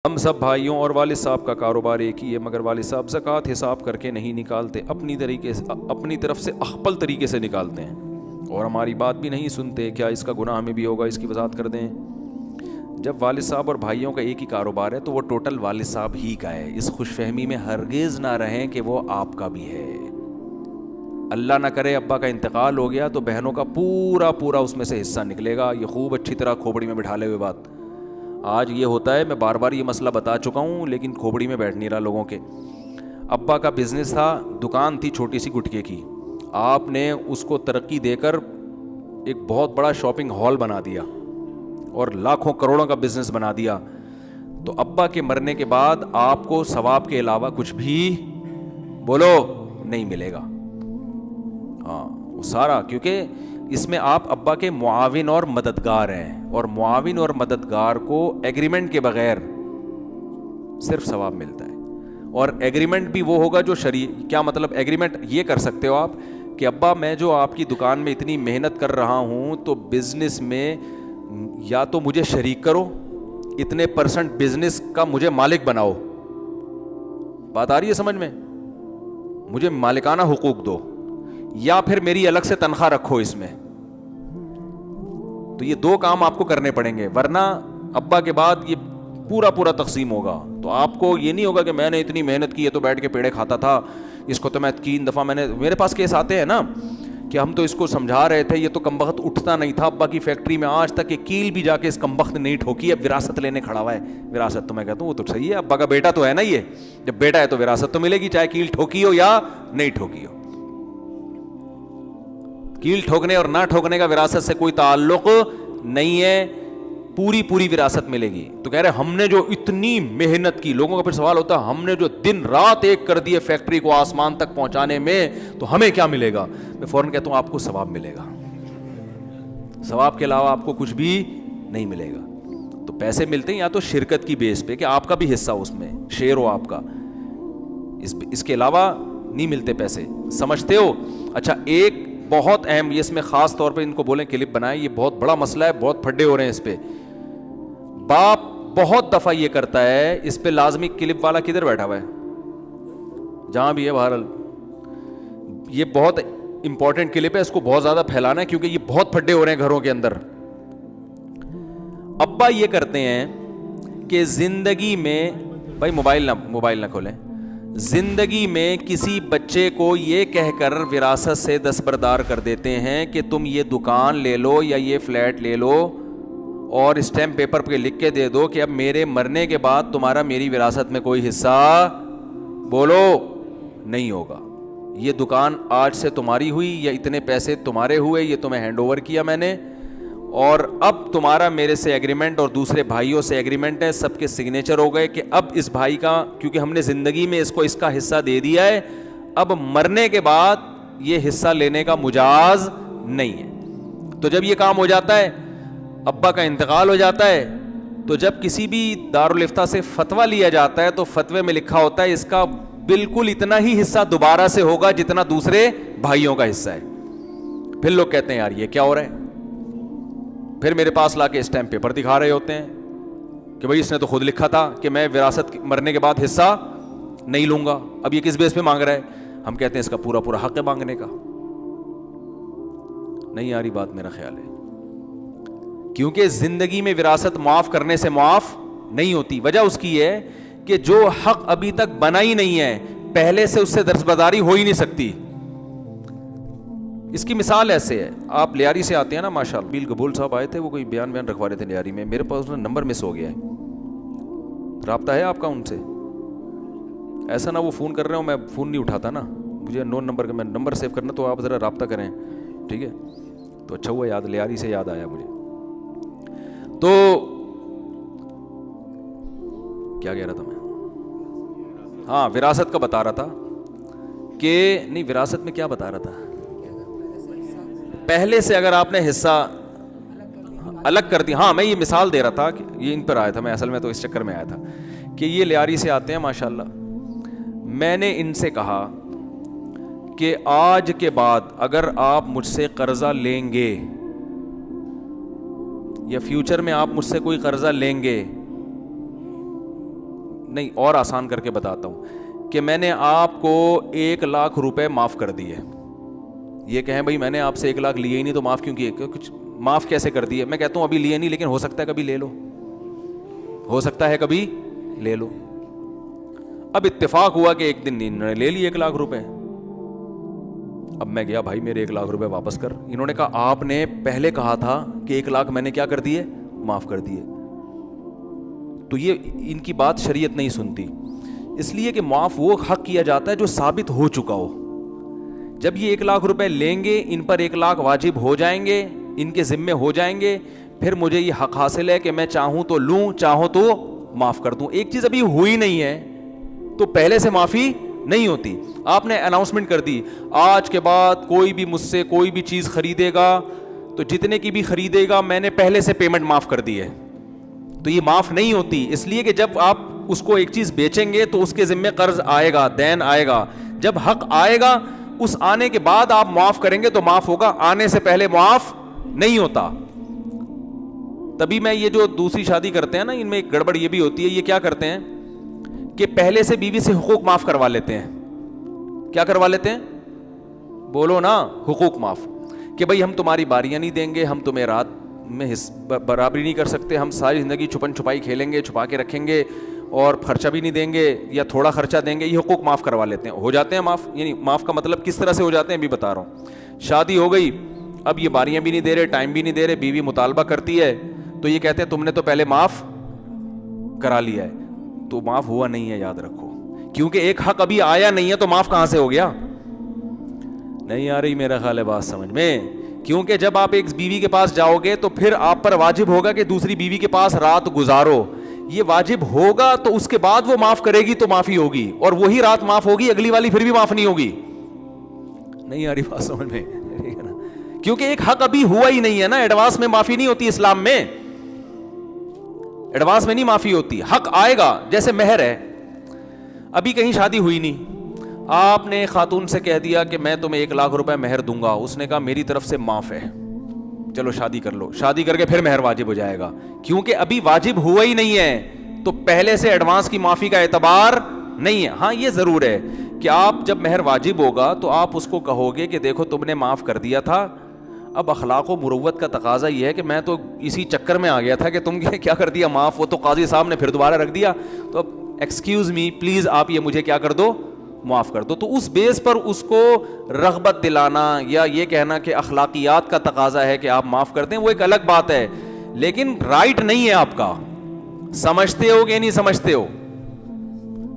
ہم سب بھائیوں اور والد صاحب کا کاروبار ایک ہی ہے، مگر والد صاحب زکوٰۃ حساب کر کے نہیں نکالتے، اپنی طرف سے اخپل طریقے سے نکالتے ہیں اور ہماری بات بھی نہیں سنتے۔ کیا اس کا گناہ ہمیں بھی ہوگا؟ اس کی وضاحت کر دیں۔ جب والد صاحب اور بھائیوں کا ایک ہی کاروبار ہے تو وہ ٹوٹل والد صاحب ہی کا ہے۔ اس خوش فہمی میں ہرگز نہ رہیں کہ وہ آپ کا بھی ہے۔ اللہ نہ کرے ابا کا انتقال ہو گیا تو بہنوں کا پورا اس میں سے حصہ نکلے گا۔ یہ خوب اچھی طرح کھوپڑی میں بٹھا لے ہوئے بات۔ آج یہ ہوتا ہے، میں بار بار یہ مسئلہ بتا چکا ہوں لیکن کھوپڑی میں بیٹھ نہیں رہا لوگوں کے۔ ابا کا بزنس تھا، دکان تھی چھوٹی سی گٹکے کی، آپ نے اس کو ترقی دے کر ایک بہت بڑا شاپنگ ہال بنا دیا اور لاکھوں کروڑوں کا بزنس بنا دیا۔ تو ابا کے مرنے کے بعد آپ کو ثواب کے علاوہ کچھ بھی بولو نہیں ملے گا۔ ہاں وہ سارا، کیونکہ اس میں آپ ابا کے معاون اور مددگار ہیں، اور معاون اور مددگار کو ایگریمنٹ کے بغیر صرف ثواب ملتا ہے۔ اور ایگریمنٹ بھی وہ ہوگا جو کیا مطلب ایگریمنٹ یہ کر سکتے ہو آپ کہ ابا میں جو آپ کی دکان میں اتنی محنت کر رہا ہوں تو بزنس میں یا تو مجھے شریک کرو، اتنے % بزنس کا مجھے مالک بناؤ۔ بات آ رہی ہے سمجھ میں؟ مجھے مالکانہ حقوق دو، یا پھر میری الگ سے تنخواہ رکھو اس میں۔ تو یہ دو کام آپ کو کرنے پڑیں گے، ورنہ ابا کے بعد یہ پورا تقسیم ہوگا۔ تو آپ کو یہ نہیں ہوگا کہ میں نے اتنی محنت کی ہے تو بیٹھ کے پیڑے کھاتا تھا، اس کو تو میں 3 دفعہ میرے پاس کیس آتے ہیں نا کہ ہم تو اس کو سمجھا رہے تھے، یہ تو کمبخت اٹھتا نہیں تھا ابا کی فیکٹری میں، آج تک یہ کیل بھی جا کے اس کمبخت نہیں ٹھوکی، اب وراثت لینے کھڑا ہوا ہے۔ وراثت تو میں کہتا ہوں وہ تو صحیح ہے، ابا کا بیٹا تو ہے نا، یہ جب بیٹا ہے تو وراثت تو ملے گی، چاہے کیل ٹھوکی ہو یا نہیں ٹھوکی ہو۔ کیل ٹھوکنے اور نہ ٹھوکنے کا وراثت سے کوئی تعلق نہیں ہے، پوری وراثت ملے گی۔ تو کہہ رہے ہم نے جو اتنی محنت کی، لوگوں کا پھر سوال ہوتا ہے ہم نے جو دن رات ایک کر دیے فیکٹری کو آسمان تک پہنچانے میں تو ہمیں کیا ملے گا؟ میں فوراً کہتا ہوں آپ کو ثواب ملے گا، ثواب کے علاوہ آپ کو کچھ بھی نہیں ملے گا۔ تو پیسے ملتے ہیں یا تو شرکت کی بیس پہ کہ آپ کا بھی حصہ اس میں شیئر ہو آپ کا، اس کے علاوہ نہیں ملتے پیسے، سمجھتے ہو؟ اچھا ایک بہت اہم، یہ اس میں خاص طور پہ ان کو بولیں کلپ بنائیں، یہ بہت بڑا مسئلہ ہے، بہت پھڈے ہو رہے ہیں اس پہ۔ باپ بہت دفعہ یہ کرتا ہے، اس پہ لازمی کلپ والا کدھر بیٹھا ہوا ہے؟ جہاں بھی ہے بہرحال، یہ بہت امپورٹنٹ کلپ ہے، اس کو بہت زیادہ پھیلانا ہے کیونکہ یہ بہت پھڈے ہو رہے ہیں گھروں کے اندر۔ ابا یہ کرتے ہیں کہ زندگی میں، بھائی موبائل نہ کھولیں، زندگی میں کسی بچے کو یہ کہہ کر وراثت سے دستبردار کر دیتے ہیں کہ تم یہ دکان لے لو یا یہ فلیٹ لے لو اور اسٹیمپ پیپر پہ لکھ کے دے دو کہ اب میرے مرنے کے بعد تمہارا میری وراثت میں کوئی حصہ بولو نہیں ہوگا۔ یہ دکان آج سے تمہاری ہوئی یا اتنے پیسے تمہارے ہوئے، یہ تمہیں ہینڈ اوور کیا میں نے، اور اب تمہارا میرے سے ایگریمنٹ اور دوسرے بھائیوں سے ایگریمنٹ ہے، سب کے سگنیچر ہو گئے کہ اب اس بھائی کا، کیونکہ ہم نے زندگی میں اس کو اس کا حصہ دے دیا ہے، اب مرنے کے بعد یہ حصہ لینے کا مجاز نہیں ہے۔ تو جب یہ کام ہو جاتا ہے، ابا کا انتقال ہو جاتا ہے، تو جب کسی بھی دارالافتاء سے فتویٰ لیا جاتا ہے تو فتوے میں لکھا ہوتا ہے اس کا بالکل اتنا ہی حصہ دوبارہ سے ہوگا جتنا دوسرے بھائیوں کا حصہ ہے۔ پھر لوگ کہتے ہیں یار یہ کیا ہو رہا ہے، پھر میرے پاس لا کے اسٹیمپ پیپر دکھا رہے ہوتے ہیں کہ بھائی اس نے تو خود لکھا تھا کہ میں وراثت مرنے کے بعد حصہ نہیں لوں گا، اب یہ کس بیس پہ مانگ رہا ہے؟ ہم کہتے ہیں اس کا پورا حق ہے مانگنے کا۔ نہیں آ رہی بات میرا خیال ہے، کیونکہ زندگی میں وراثت معاف کرنے سے معاف نہیں ہوتی۔ وجہ اس کی ہے کہ جو حق ابھی تک بنا ہی نہیں ہے، پہلے سے اس سے دستبرداری ہو ہی نہیں سکتی۔ اس کی مثال ایسے ہے، آپ لیاری سے آتے ہیں نا، ماشاءاللہ بیل قبول صاحب آئے تھے، وہ کوئی بیان رکھوا رہے تھے لیاری میں، میرے پاس نمبر مس ہو گیا ہے، رابطہ ہے آپ کا ان سے؟ ایسا نہ وہ فون کر رہے ہوں، میں فون نہیں اٹھاتا نا، مجھے نون نمبر کا میں نمبر سیو کرنا، تو آپ ذرا رابطہ کریں، ٹھیک ہے؟ تو اچھا ہوا یاد، لیاری سے یاد آیا مجھے۔ تو کیا کہہ رہا تھا میں؟ ہاں وراثت کا بتا رہا تھا کہ نہیں، وراثت میں کیا بتا رہا تھا، پہلے سے اگر آپ نے حصہ الگ کر دیا، ہاں میں یہ مثال دے رہا تھا کہ یہ ان پر آیا تھا، میں اصل میں تو اس چکر میں آیا تھا کہ یہ لیاری سے آتے ہیں ماشاءاللہ، میں نے ان سے کہا کہ آج کے بعد اگر آپ مجھ سے قرضہ لیں گے یا فیوچر میں آپ مجھ سے کوئی قرضہ لیں گے نہیں اور آسان کر کے بتاتا ہوں کہ میں نے آپ کو 1,00,000 روپے معاف کر دیے. یہ کہیں بھائی میں نے آپ سے 1,00,000 لیے ہی نہیں تو معاف کیوں کیے, کچھ معاف کیسے کر دیے؟ میں کہتا ہوں ابھی لیے نہیں لیکن ہو سکتا ہے کبھی لے لو, ہو سکتا ہے کبھی لے لو. اب اتفاق ہوا کہ ایک دن انہوں نے لے لی 1,00,000 روپے. اب میں گیا بھائی میرے 1,00,000 روپے واپس کر. انہوں نے کہا آپ نے پہلے کہا تھا کہ 1,00,000 میں نے کیا کر دیے, معاف کر دیے. تو یہ ان کی بات شریعت نہیں سنتی, اس لیے کہ معاف وہ حق کیا جاتا ہے جو ثابت ہو چکا ہو. جب یہ 1,00,000 روپے لیں گے, ان پر 1,00,000 واجب ہو جائیں گے, ان کے ذمے ہو جائیں گے, پھر مجھے یہ حق حاصل ہے کہ میں چاہوں تو لوں, چاہوں تو معاف کر دوں. ایک چیز ابھی ہوئی نہیں ہے تو پہلے سے معافی نہیں ہوتی. آپ نے اناؤنسمنٹ کر دی آج کے بعد کوئی بھی مجھ سے کوئی بھی چیز خریدے گا تو جتنے کی بھی خریدے گا میں نے پہلے سے پیمنٹ معاف کر دی ہے, تو یہ معاف نہیں ہوتی. اس لیے کہ جب آپ اس کو ایک چیز بیچیں گے تو اس کے ذمے قرض آئے گا, دین آئے گا. جب حق آئے گا اس آنے کے بعد آپ معاف کریں گے تو معاف ہوگا, آنے سے پہلے معاف نہیں ہوتا. تبھی میں یہ جو دوسری شادی کرتے ہیں نا, ان میں ایک گڑبڑ یہ بھی ہوتی ہے, یہ کیا کرتے ہیں کہ پہلے سے بیوی سے حقوق معاف کروا لیتے ہیں. کیا کروا لیتے ہیں؟ بولو نا, حقوق معاف. کہ بھائی ہم تمہاری باریاں نہیں دیں گے, ہم تمہیں رات میں برابری نہیں کر سکتے, ہم ساری زندگی چھپن چھپائی کھیلیں گے, چھپا کے رکھیں گے اور خرچہ بھی نہیں دیں گے یا تھوڑا خرچہ دیں گے. یہ حقوق معاف کروا لیتے ہیں. ہو جاتے ہیں معاف, یعنی معاف کا مطلب کس طرح سے ہو جاتے ہیں بھی بتا رہا ہوں. شادی ہو گئی, اب یہ باریاں بھی نہیں دے رہے, ٹائم بھی نہیں دے رہے, بیوی مطالبہ کرتی ہے تو یہ کہتے ہیں تم نے تو پہلے معاف کرا لیا ہے. تو معاف ہوا نہیں ہے, یاد رکھو, کیونکہ ایک حق ابھی آیا نہیں ہے تو معاف کہاں سے ہو گیا؟ نہیں آ رہی میرا خیال ہے بات سمجھ میں. کیونکہ جب آپ ایک بیوی کے پاس جاؤ گے تو پھر آپ پر واجب ہوگا کہ دوسری بیوی کے پاس رات گزارو. یہ واجب ہوگا تو اس کے بعد وہ معاف کرے گی تو معافی ہوگی, اور وہی رات معاف ہوگی, اگلی والی پھر بھی معاف نہیں ہوگی. نہیں آ رہی بات سمجھ میں, کیونکہ ایک حق ابھی ہوا ہی نہیں ہے نا. ایڈوانس میں معافی نہیں ہوتی اسلام میں, ایڈوانس میں نہیں معافی ہوتی. حق آئے گا, جیسے مہر ہے, ابھی کہیں شادی ہوئی نہیں, آپ نے خاتون سے کہہ دیا کہ میں تمہیں 1,00,000 روپے مہر دوں گا, اس نے کہا میری طرف سے معاف ہے, چلو شادی کر لو. شادی کر کے پھر مہر واجب ہو جائے گا, کیونکہ ابھی واجب ہوا ہی نہیں ہے تو پہلے سے ایڈوانس کی معافی کا اعتبار نہیں ہے. ہاں یہ ضرور ہے کہ آپ جب مہر واجب ہوگا تو آپ اس کو کہو گے کہ دیکھو تم نے معاف کر دیا تھا, اب اخلاق و مروت کا تقاضا یہ ہے کہ میں تو اسی چکر میں آ گیا تھا کہ تم کیا کر دیا معاف, وہ تو قاضی صاحب نے پھر دوبارہ رکھ دیا, تو اب ایکسکیوز می پلیز آپ یہ مجھے کیا کر دو, معاف کر دو. تو اس بیس پر اس کو رغبت دلانا یا یہ کہنا کہ اخلاقیات کا تقاضا ہے کہ آپ معاف کر دیں, وہ ایک الگ بات ہے, لیکن رائٹ نہیں ہے آپ کا. سمجھتے ہو کہ نہیں سمجھتے ہو؟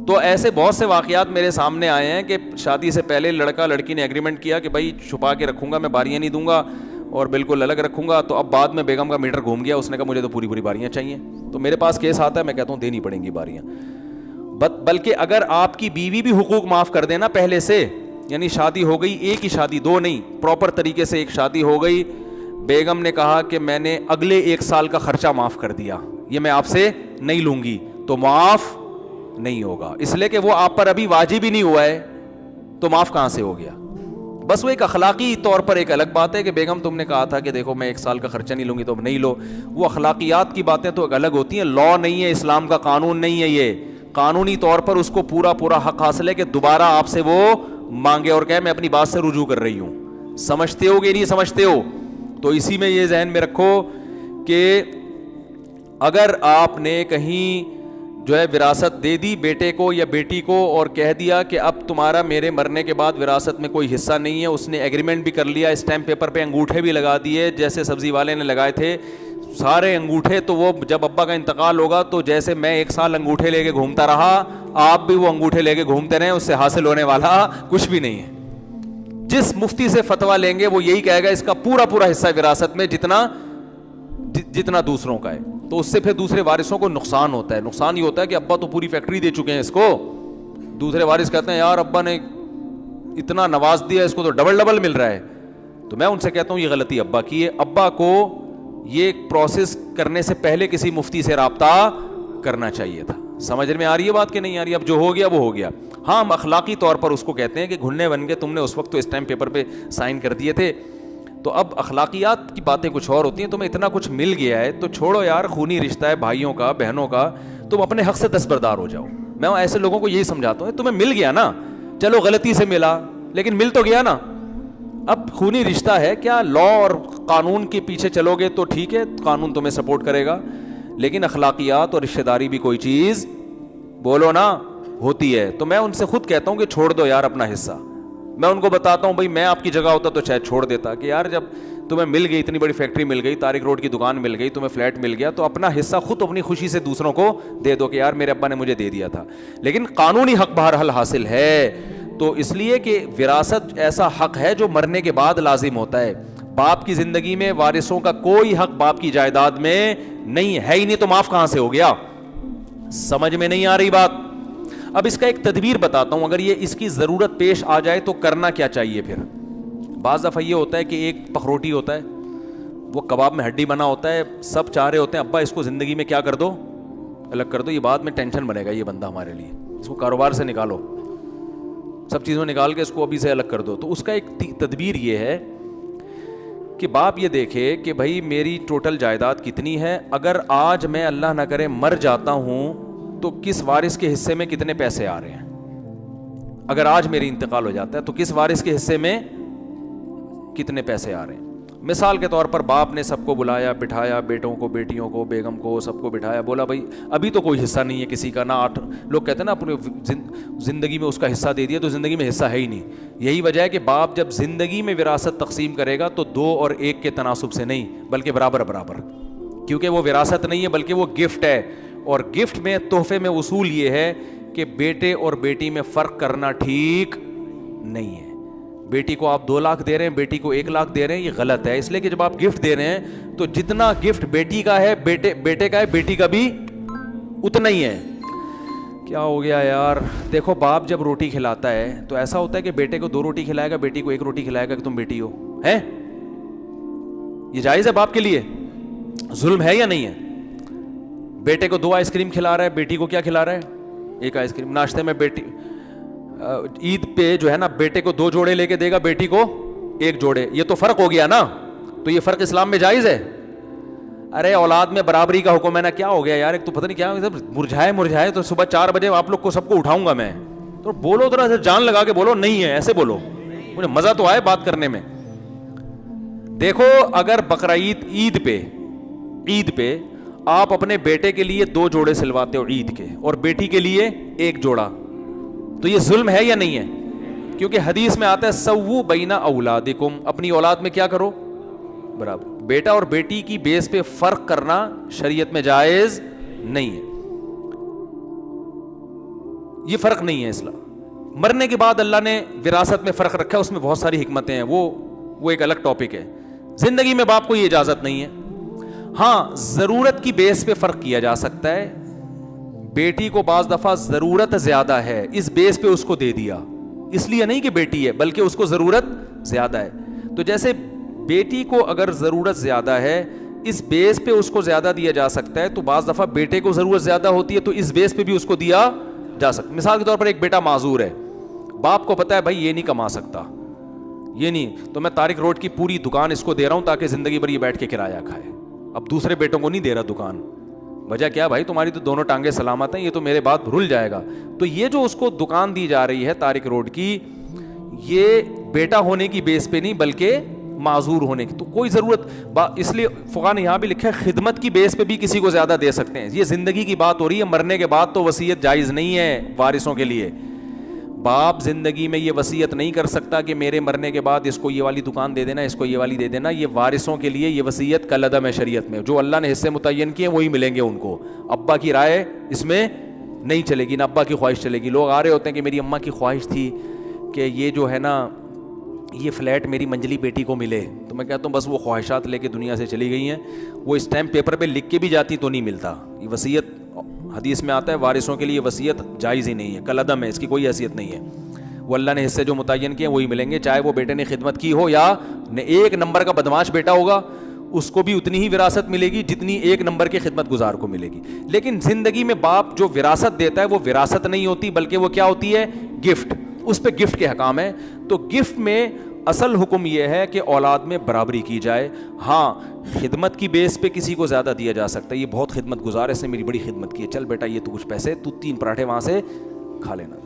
تو ایسے بہت سے واقعات میرے سامنے آئے ہیں کہ شادی سے پہلے لڑکا لڑکی نے ایگریمنٹ کیا کہ بھائی چھپا کے رکھوں گا, میں باریاں نہیں دوں گا اور بالکل الگ رکھوں گا, تو اب بعد میں بیگم کا میٹر گھوم گیا, اس نے کہا مجھے تو پوری پوری باریاں چاہیے. تو میرے پاس کیس آتا ہے, میں کہتا ہوں دینی پڑیں گی باریاں. بلکہ اگر آپ کی بیوی بھی حقوق معاف کر دینا پہلے سے, یعنی شادی ہو گئی, ایک ہی شادی, دو نہیں, پراپر طریقے سے ایک شادی ہو گئی, بیگم نے کہا کہ میں نے اگلے 1 سال کا خرچہ معاف کر دیا, یہ میں آپ سے نہیں لوں گی, تو معاف نہیں ہوگا, اس لیے کہ وہ آپ پر ابھی واجب ہی نہیں ہوا ہے, تو معاف کہاں سے ہو گیا؟ بس وہ ایک اخلاقی طور پر ایک الگ بات ہے کہ بیگم تم نے کہا تھا کہ دیکھو میں 1 سال کا خرچہ نہیں لوں گی تو اب نہیں لو. وہ اخلاقیات کی باتیں تو الگ ہوتی ہیں, لا نہیں ہے, اسلام کا قانون نہیں ہے, یہ قانونی طور پر اس کو پورا حق حاصل ہے کہ دوبارہ آپ سے وہ مانگے اور کہے میں اپنی بات سے رجوع کر رہی ہوں. سمجھتے ہو کہ نہیں سمجھتے ہو؟ تو اسی میں یہ ذہن میں رکھو کہ اگر آپ نے کہیں جو ہے وراثت دے دی بیٹے کو یا بیٹی کو اور کہہ دیا کہ اب تمہارا میرے مرنے کے بعد وراثت میں کوئی حصہ نہیں ہے, اس نے ایگریمنٹ بھی کر لیا, اسٹیمپ پیپر پہ انگوٹھے بھی لگا دیے جیسے سبزی والے نے لگائے تھے سارے انگوٹھے, تو وہ جب ابا کا انتقال ہوگا تو جیسے میں 1 سال انگوٹھے لے کے گھومتا رہا, آپ بھی وہ انگوٹھے لے کے گھومتے رہیں, اس سے حاصل ہونے والا کچھ بھی نہیں ہے. جس مفتی سے فتویٰ لیں گے وہ یہی کہے گا اس کا پورا حصہ وراثت میں جتنا دوسروں کا ہے, تو اس سے پھر دوسرے وارثوں کو نقصان ہوتا ہے. نقصان یہ ہوتا ہے کہ ابا تو پوری فیکٹری دے چکے ہیں اس کو, دوسرے وارث کہتے ہیں یار ابا نے اتنا نواز دیا اس کو تو ڈبل مل رہا ہے. تو میں ان سے کہتا ہوں یہ غلطی ابا کی ہے, ابا کو یہ پروسیس کرنے سے پہلے کسی مفتی سے رابطہ کرنا چاہیے تھا. سمجھ میں آ رہی ہے بات کہ نہیں آ رہی؟ اب جو ہو گیا وہ ہو گیا. ہاں ہم اخلاقی طور پر اس کو کہتے ہیں کہ گھننے بن کے تم نے اس وقت تو اسٹیمپ پیپر پہ سائن کر دیے تھے, تو اب اخلاقیات کی باتیں کچھ اور ہوتی ہیں. تمہیں اتنا کچھ مل گیا ہے تو چھوڑو یار, خونی رشتہ ہے بھائیوں کا بہنوں کا, تم اپنے حق سے دستبردار ہو جاؤ. میں ایسے لوگوں کو یہی سمجھاتا ہوں, تمہیں مل گیا نا, چلو غلطی سے ملا لیکن مل تو گیا نا. اب خونی رشتہ ہے, کیا لا اور قانون کے پیچھے چلو گے تو ٹھیک ہے, قانون تمہیں سپورٹ کرے گا, لیکن اخلاقیات اور رشتہ داری بھی کوئی چیز بولو نا ہوتی ہے. تو میں ان سے خود کہتا ہوں کہ چھوڑ دو یار اپنا حصہ. میں ان کو بتاتا ہوں بھائی میں آپ کی جگہ ہوتا تو شاید چھوڑ دیتا, کہ یار جب تمہیں مل گئی, اتنی بڑی فیکٹری مل گئی, طارق روڈ کی دکان مل گئی, تمہیں فلیٹ مل گیا, تو اپنا حصہ خود اپنی خوشی سے دوسروں کو دے دو کہ یار میرے ابا نے مجھے دے دیا تھا. لیکن قانونی حق بہرحال حاصل ہے. تو اس لیے کہ وراثت ایسا حق ہے جو مرنے کے بعد لازم ہوتا ہے. باپ کی زندگی میں وارثوں کا کوئی حق باپ کی جائیداد میں نہیں ہے ہی نہیں, تو معاف کہاں سے ہو گیا؟ سمجھ میں نہیں آ رہی بات؟ اب اس کا ایک تدبیر بتاتا ہوں, اگر یہ اس کی ضرورت پیش آ جائے تو کرنا کیا چاہیے پھر. بعض دفعہ یہ ہوتا ہے کہ ایک پخروٹی ہوتا ہے, وہ کباب میں ہڈی بنا ہوتا ہے, سب چاہ رہے ہوتے ہیں ابا اس کو زندگی میں کیا کر دو, الگ کر دو, یہ بعد میں ٹینشن بنے گا یہ بندہ ہمارے لیے, اس کو کاروبار سے نکالو, سب چیزوں نکال کے اس کو ابھی سے الگ کر دو. تو اس کا ایک تدبیر یہ ہے کہ باپ یہ دیکھے کہ بھائی میری ٹوٹل جائیداد کتنی ہے, اگر آج میں اللہ نہ کرے مر جاتا ہوں تو کس وارث کے حصے میں کتنے پیسے آ رہے ہیں. اگر آج میری انتقال ہو جاتا ہے تو کس وارث کے حصے میں کتنے پیسے آ رہے ہیں. مثال کے طور پر باپ نے سب کو بلایا, بٹھایا, بیٹوں کو, بیٹیوں کو, بیگم کو, سب کو بٹھایا, بولا بھائی ابھی تو کوئی حصہ نہیں ہے کسی کا, نہ 8 لوگ کہتے ہیں نا اپنی زندگی میں اس کا حصہ دے دیا تو زندگی میں حصہ ہے ہی نہیں. یہی وجہ ہے کہ باپ جب زندگی میں وراثت تقسیم کرے گا تو 2 اور 1 کے تناسب سے نہیں بلکہ برابر برابر, کیونکہ وہ وراثت نہیں ہے بلکہ وہ گفٹ ہے. اور گفٹ میں, تحفے میں اصول یہ ہے کہ بیٹے اور بیٹی میں فرق کرنا ٹھیک نہیں ہے. بیٹی کو آپ 2 لاکھ دے رہے ہیں, بیٹی کو 1 لاکھ دے رہے ہیں, یہ غلط ہے. اس لیے کہ جب آپ گفٹ دے رہے ہیں تو جتنا گفٹ بیٹی کا ہے بیٹے کا ہے, بیٹی کا بھی اتنا ہی ہے. کیا ہو گیا یار؟ دیکھو باپ جب روٹی کھلاتا ہے تو ایسا ہوتا ہے کہ بیٹے کو 2 روٹی کھلائے گا, بیٹی کو 1 روٹی کھلائے گا کہ تم بیٹی ہو, ہے یہ جائز ہے باپ کے لیے؟ ظلم ہے یا نہیں ہے؟ بیٹے کو 2 آئس کریم کھلا رہا ہے, بیٹی کو کیا کھلا رہا ہے؟ 1 آئس کریم. ناشتے میں بیٹی عید پہ جو ہے نا بیٹے کو 2 جوڑے لے کے دے گا, بیٹی کو 1 جوڑے. یہ تو فرق ہو گیا نا. تو یہ فرق اسلام میں جائز ہے؟ ارے اولاد میں برابری کا حکم ہے نا. کیا ہو گیا یار, ایک تو پتہ نہیں کیا مرجھائے تو صبح 4 بجے آپ لوگ کو سب کو اٹھاؤں گا میں. تو بولو ذرا جان لگا کے بولو, نہیں ہے ایسے بولو, مجھے مزہ تو آئے بات کرنے میں. دیکھو اگر بقرعید عید پہ آپ اپنے بیٹے کے لیے 2 جوڑے سلواتے ہو عید کے, اور بیٹی کے لیے 1 جوڑا, تو یہ ظلم ہے یا نہیں ہے؟ کیونکہ حدیث میں آتا ہے سووا بین اولادکم, اپنی اولاد میں کیا کرو برابر. بیٹا اور بیٹی کی بیس پہ فرق کرنا شریعت میں جائز نہیں ہے, یہ فرق نہیں ہے اسلام. مرنے کے بعد اللہ نے وراثت میں فرق رکھا, اس میں بہت ساری حکمتیں ہیں, وہ ایک الگ ٹاپک ہے. زندگی میں باپ کو یہ اجازت نہیں ہے. ہاں ضرورت کی بیس پہ فرق کیا جا سکتا ہے. بیٹی کو بعض دفعہ ضرورت زیادہ ہے, اس بیس پہ اس کو دے دیا, اس لیے نہیں کہ بیٹی ہے بلکہ اس کو ضرورت زیادہ ہے. تو جیسے بیٹی کو اگر ضرورت زیادہ ہے, اس بیس پہ اس کو زیادہ دیا جا سکتا ہے, تو بعض دفعہ بیٹے کو ضرورت زیادہ ہوتی ہے تو اس بیس پہ بھی اس کو دیا جا سکتا ہے. مثال کے طور پر ایک بیٹا معذور ہے, باپ کو پتا ہے بھائی یہ نہیں کما سکتا, یہ نہیں, تو میں طارق روڈ کی پوری دکان اس کو دے رہا ہوں تاکہ زندگی بھر یہ بیٹھ کے کرایہ کھائے. اب دوسرے بیٹوں کو نہیں دے رہا دکان, وجہ کیا بھائی تمہاری تو دونوں ٹانگیں سلامت ہیں, یہ تو میرے بعد رل جائے گا. تو یہ جو اس کو دکان دی جا رہی ہے طارق روڈ کی, یہ بیٹا ہونے کی بیس پہ نہیں بلکہ معذور ہونے کی. تو کوئی ضرورت, اس لیے فقہاء نے یہاں بھی لکھا ہے خدمت کی بیس پہ بھی کسی کو زیادہ دے سکتے ہیں. یہ زندگی کی بات ہو رہی ہے, مرنے کے بعد تو وصیت جائز نہیں ہے وارثوں کے لیے. باپ زندگی میں یہ وصیت نہیں کر سکتا کہ میرے مرنے کے بعد اس کو یہ والی دکان دے دینا, اس کو یہ والی دے دینا. یہ وارثوں کے لیے یہ وصیت کالعدم ہے شریعت میں. جو اللہ نے حصے متعین کیے وہی ملیں گے ان کو. ابا کی رائے اس میں نہیں چلے گی, نہ ابا کی خواہش چلے گی. لوگ آ رہے ہوتے ہیں کہ میری اماں کی خواہش تھی کہ یہ جو ہے نا یہ فلیٹ میری منجلی بیٹی کو ملے, تو میں کہتا ہوں بس وہ خواہشات لے کے دنیا سے چلی گئی ہیں. وہ اسٹیمپ پیپر پہ لکھ کے بھی جاتی تو نہیں ملتا. یہ وصیت حدیث میں آتا ہے وارثوں کے لیے وصیت جائز ہی نہیں ہے, کالعدم ہے, اس کی کوئی حیثیت نہیں ہے. وہ اللہ نے حصے جو متعین کیے وہی ملیں گے, چاہے وہ بیٹے نے خدمت کی ہو یا 1 نمبر کا بدماش بیٹا ہوگا اس کو بھی اتنی ہی وراثت ملے گی جتنی 1 نمبر کے خدمت گزار کو ملے گی. لیکن زندگی میں باپ جو وراثت دیتا ہے وہ وراثت نہیں ہوتی بلکہ وہ کیا ہوتی ہے, گفٹ. اس پہ گفٹ کے حکام ہے. تو گفٹ میں اصل حکم یہ ہے کہ اولاد میں برابری کی جائے. ہاں خدمت کی بیس پہ کسی کو زیادہ دیا جا سکتا ہے, یہ بہت خدمت گزار ہے, اس نے میری بڑی خدمت کی ہے, چل بیٹا یہ تو کچھ پیسے, تو 3 پراٹھے وہاں سے کھا لینا,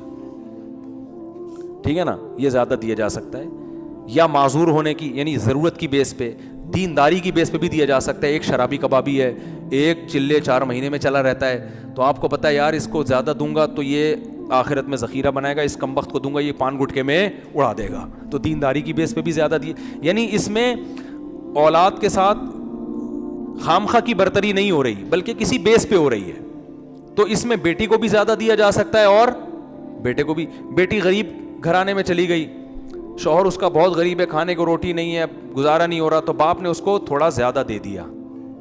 ٹھیک ہے نا, یہ زیادہ دیا جا سکتا ہے. یا معذور ہونے کی یعنی ضرورت کی بیس پہ, دینداری کی بیس پہ بھی دیا جا سکتا ہے. ایک شرابی کبابی ہے, ایک چلے 4 مہینے میں چلا رہتا ہے, تو آپ کو پتہ ہے یار اس کو زیادہ دوں گا تو یہ آخرت میں ذخیرہ بنائے گا, اس کم وقت کو دوں گا یہ پان گٹکے میں اڑا دے گا, تو دینداری کی بیس پہ بھی زیادہ دیے. یعنی اس میں اولاد کے ساتھ خامخواہ کی برتری نہیں ہو رہی بلکہ کسی بیس پہ ہو رہی ہے. تو اس میں بیٹی کو بھی زیادہ دیا جا سکتا ہے اور بیٹے کو بھی. بیٹی غریب گھرانے میں چلی گئی, شوہر اس کا بہت غریب ہے, کھانے کو روٹی نہیں ہے, گزارا نہیں ہو رہا, تو باپ نے اس کو تھوڑا زیادہ دے دیا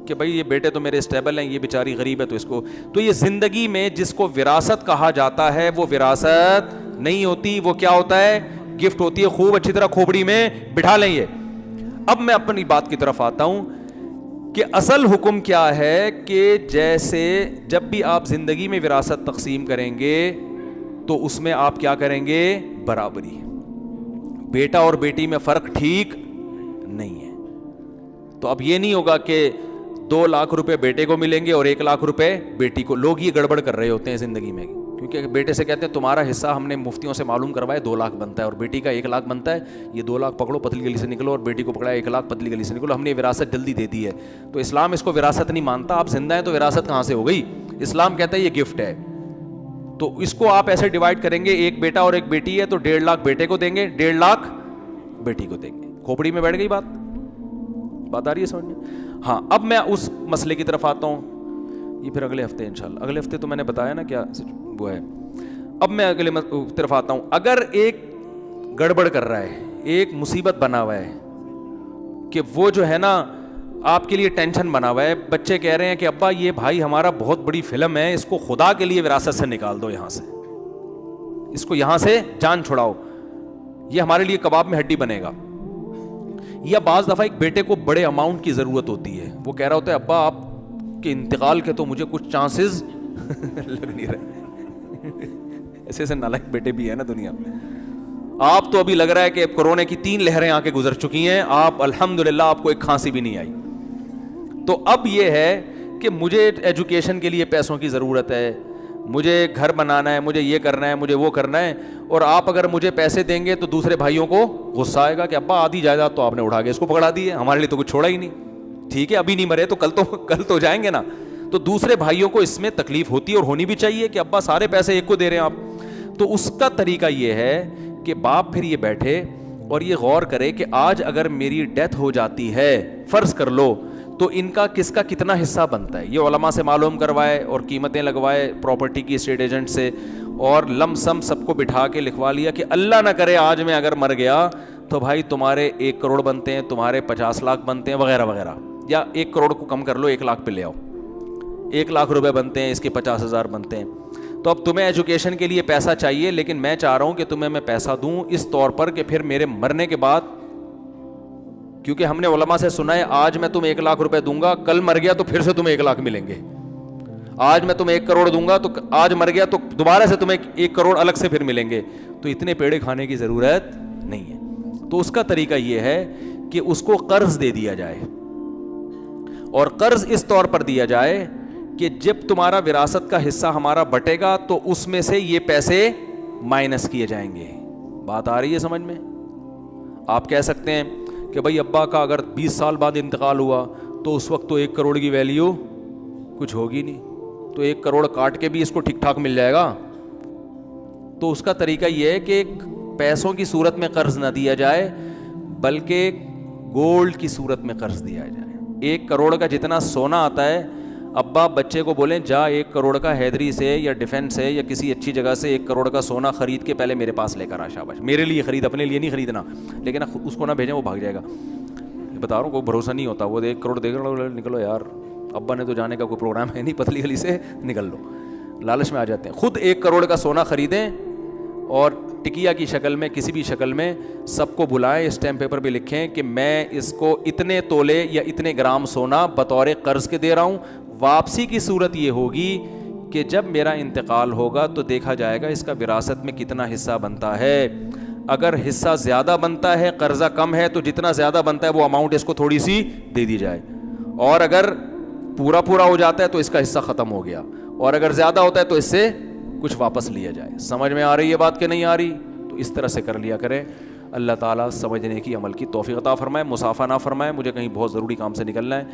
کہ بھائی یہ بیٹے تو میرے اسٹیبل ہیں, یہ بیچاری غریب ہے تو اس کو. تو یہ زندگی میں جس کو وراثت کہا جاتا ہے وہ وراثت نہیں ہوتی, وہ کیا ہوتا ہے, گفٹ ہوتی ہے. خوب اچھی طرح کھوپڑی میں بٹھا لیں یہ. اب میں اپنی بات کی طرف آتا ہوں کہ اصل حکم کیا ہے کہ جیسے جب بھی آپ زندگی میں وراثت تقسیم کریں گے تو اس میں آپ کیا کریں گے, برابری. بیٹا اور بیٹی میں فرق ٹھیک نہیں ہے. تو اب یہ نہیں ہوگا کہ 2 لاکھ روپے بیٹے کو ملیں گے اور 1 لاکھ روپے بیٹی کو. لوگ یہ گڑبڑ کر رہے ہوتے ہیں زندگی میں, کیونکہ بیٹے سے کہتے ہیں تمہارا حصہ ہم نے مفتیوں سے معلوم کروائے 2 لاکھ بنتا ہے, اور بیٹی کا 1 لاکھ بنتا ہے, یہ 2 لاکھ پکڑو پتلی گلی سے نکلو, اور بیٹی کو پکڑا 1 لاکھ پتلی گلی سے نکلو, ہم نے وراثت جلدی دے دی ہے. تو اسلام اس کو وراثت نہیں مانتا. آپ زندہ ہیں تو وراثت کہاں سے ہو گئی, اسلام کہتا ہے یہ گفٹ ہے. تو اس کو آپ ایسے ڈیوائڈ کریں گے, ایک بیٹا اور ایک بیٹی ہے تو 1.5 لاکھ بیٹے کو دیں گے, 1.5 لاکھ بیٹی کو دیں گے. کھوپڑی میں بیٹھ گئی بات آ رہی ہے سمجھ میں؟ ہاں اب میں اس مسئلے کی طرف آتا ہوں, یہ پھر اگلے ہفتے انشاءاللہ. اگلے ہفتے تو میں نے بتایا نا کیا وہ ہے. اب میں اگلے طرف آتا ہوں. اگر ایک گڑبڑ کر رہا ہے, ایک مصیبت بنا ہوا ہے کہ وہ جو ہے نا آپ کے لیے ٹینشن بنا ہوا ہے, بچے کہہ رہے ہیں کہ ابا یہ بھائی ہمارا بہت بڑی فلم ہے, اس کو خدا کے لیے وراثت سے نکال دو, یہاں سے اس کو یہاں سے جان چھڑاؤ, یہ ہمارے لیے کباب میں ہڈی بنے گا. یا بعض دفعہ ایک بیٹے کو بڑے اماؤنٹ کی ضرورت ہوتی ہے, وہ کہہ رہا ہوتا ہے ابا آپ کے انتقال کے تو مجھے کچھ چانسز لگ نہیں رہے. ایسے ایسے نالائق بیٹے بھی ہیں نا دنیا میں. آپ تو ابھی لگ رہا ہے کہ کورونا کی 3 لہریں آ کے گزر چکی ہیں, آپ الحمدللہ آپ کو ایک کھانسی بھی نہیں آئی. تو اب یہ ہے کہ مجھے ایجوکیشن کے لیے پیسوں کی ضرورت ہے, مجھے گھر بنانا ہے, مجھے یہ کرنا ہے, مجھے وہ کرنا ہے, اور آپ اگر مجھے پیسے دیں گے تو دوسرے بھائیوں کو غصہ آئے گا کہ ابا آدھی جائیداد تو آپ نے اٹھا کے اس کو پکڑا دی ہے, ہمارے لیے تو کچھ چھوڑا ہی نہیں. ٹھیک ہے ابھی نہیں مرے تو کل تو جائیں گے نا. تو دوسرے بھائیوں کو اس میں تکلیف ہوتی ہے, اور ہونی بھی چاہیے کہ ابا سارے پیسے ایک کو دے رہے ہیں آپ. تو اس کا طریقہ یہ ہے کہ باپ پھر یہ بیٹھے اور یہ غور کرے کہ آج اگر میری ڈیتھ ہو جاتی ہے, فرض کر لو, تو ان کا کس کا کتنا حصہ بنتا ہے. یہ علماء سے معلوم کروائے اور قیمتیں لگوائے پراپرٹی کی اسٹیٹ ایجنٹ سے, اور لم سم سب کو بٹھا کے لکھوا لیا کہ اللہ نہ کرے آج میں اگر مر گیا تو بھائی تمہارے 1 کروڑ بنتے ہیں, تمہارے 50 لاکھ بنتے ہیں وغیرہ وغیرہ, یا 1 کروڑ کو کم کر لو 1 لاکھ پہ لے آؤ, 1 لاکھ روپے بنتے ہیں, اس کے 50,000 بنتے ہیں. تو اب تمہیں ایجوکیشن کے لیے پیسہ چاہیے, لیکن میں چاہ رہا ہوں کہ تمہیں میں پیسہ دوں اس طور پر کہ پھر میرے مرنے کے بعد, کیونکہ ہم نے علماء سے سنا ہے آج میں تمہیں 1 لاکھ روپے دوں گا, کل مر گیا تو پھر سے تمہیں 1 لاکھ ملیں گے. آج میں تمہیں 1 کروڑ دوں گا تو آج مر گیا تو دوبارہ سے تمہیں 1 کروڑ الگ سے پھر ملیں گے. تو اتنے پیڑے کھانے کی ضرورت نہیں ہے. تو اس کا طریقہ یہ ہے کہ اس کو قرض دے دیا جائے, اور قرض اس طور پر دیا جائے کہ جب تمہارا وراثت کا حصہ ہمارا بٹے گا تو اس میں سے یہ پیسے مائنس کیے جائیں گے. بات آ رہی ہے سمجھ میں؟ آپ کہہ سکتے ہیں کہ بھائی ابا کا اگر 20 سال بعد انتقال ہوا تو اس وقت تو 1 کروڑ کی ویلیو کچھ ہوگی نہیں, تو 1 کروڑ کاٹ کے بھی اس کو ٹھیک ٹھاک مل جائے گا. تو اس کا طریقہ یہ ہے کہ پیسوں کی صورت میں قرض نہ دیا جائے بلکہ گولڈ کی صورت میں قرض دیا جائے. 1 کروڑ کا جتنا سونا آتا ہے, ابا بچے کو بولیں جا 1 کروڑ کا حیدری سے یا ڈیفینس سے یا کسی اچھی جگہ سے 1 کروڑ کا سونا خرید کے پہلے میرے پاس لے کر آ. شاباش, میرے لیے خرید, اپنے لیے نہیں خریدنا, لیکن اس کو نہ بھیجیں وہ بھاگ جائے گا. بتا رہا ہوں کوئی بھروسہ نہیں ہوتا, وہ 1 کروڑ دے کر نکلو یار, ابا نے تو جانے کا کوئی پروگرام ہے نہیں, پتلی گلی سے نکل لو, لالچ میں آ جاتے ہیں. خود 1 کروڑ کا سونا خریدیں اور ٹکیا کی شکل میں کسی بھی شکل میں سب کو بلائیں, اسٹیمپ پیپر بھی لکھیں کہ میں اس کو اتنے تولے یا اتنے گرام سونا بطور قرض کے دے رہا ہوں. واپسی کی صورت یہ ہوگی کہ جب میرا انتقال ہوگا تو دیکھا جائے گا اس کا وراثت میں کتنا حصہ بنتا ہے. اگر حصہ زیادہ بنتا ہے, قرضہ کم ہے, تو جتنا زیادہ بنتا ہے وہ اماؤنٹ اس کو تھوڑی سی دے دی جائے, اور اگر پورا ہو جاتا ہے تو اس کا حصہ ختم ہو گیا, اور اگر زیادہ ہوتا ہے تو اس سے کچھ واپس لیا جائے. سمجھ میں آ رہی ہے بات کہ نہیں آ رہی؟ تو اس طرح سے کر لیا کریں. اللہ تعالیٰ سمجھنے کی, عمل کی توفیق عطا فرمائے, مسافہ نہ فرمائے. مجھے کہیں بہت ضروری کام سے نکلنا ہے.